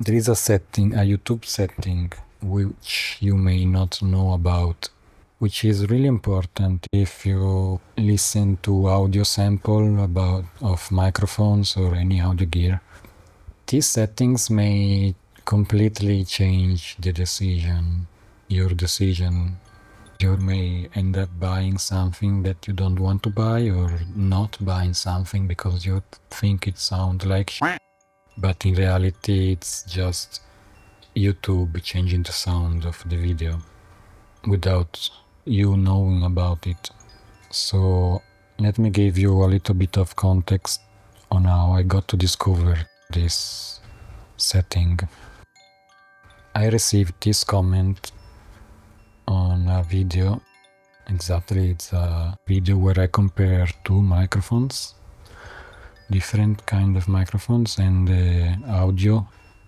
There is a setting, a YouTube setting, which you may not know about, which is really important if you listen to audio sample of microphones or any audio gear. These settings may completely change your decision. You may end up buying something that you don't want to buy, or not buying something because you think it sounds like shit. But in reality, it's just YouTube changing the sound of the video without you knowing about it. So let me give you a little bit of context on how I got to discover this setting. I received this comment on a video. Exactly, it's a video where I compare two microphones, different kind of microphones, and the audio.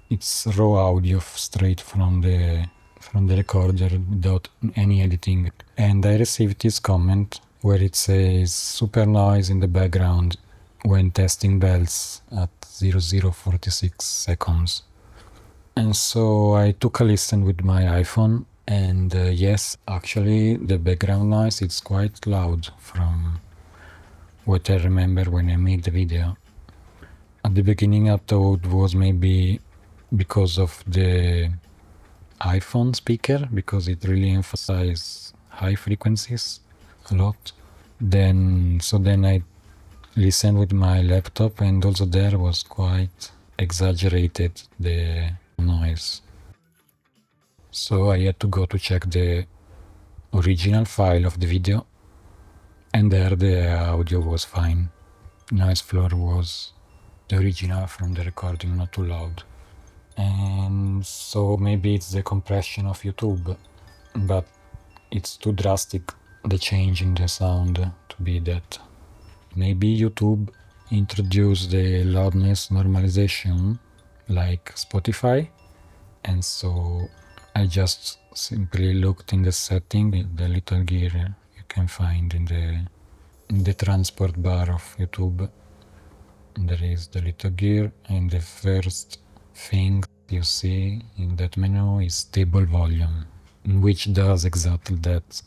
It's raw audio straight from the recorder without any editing. And I received this comment where it says super noise in the background when testing bells at 0046 seconds. And so I took a listen with my iPhone, and yes, actually the background noise is quite loud from what I remember when I made the video. At the beginning I thought it was maybe because of the iPhone speaker, because it really emphasizes high frequencies a lot. Then I listened with my laptop, and also there was quite exaggerated the noise. So I had to go to check the original file of the video, and there the audio was fine. Noise floor was the original from the recording, not too loud. And so maybe it's the compression of YouTube, but it's too drastic, the change in the sound, to be that. Maybe YouTube introduced the loudness normalization like Spotify, and so I just simply looked in the setting, the little gear you can find in the transport bar of YouTube. There is the little gear, and the first thing you see in that menu is stable volume, which does exactly that.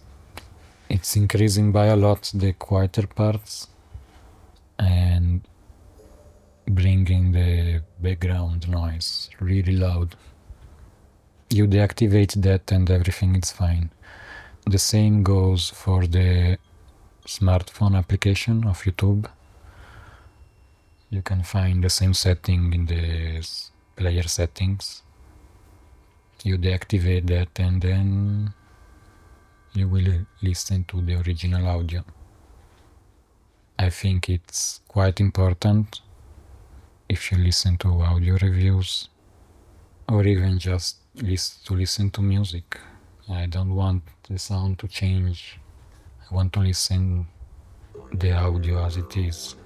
It's increasing by a lot the quieter parts and bringing the background noise really loud. You deactivate that and everything is fine. The same goes for the smartphone application of YouTube. You can find the same setting in the player settings. You deactivate that and then you will listen to the original audio. I think it's quite important if you listen to audio reviews or even just to listen to music. I don't want the sound to change. I want to listen the audio as it is.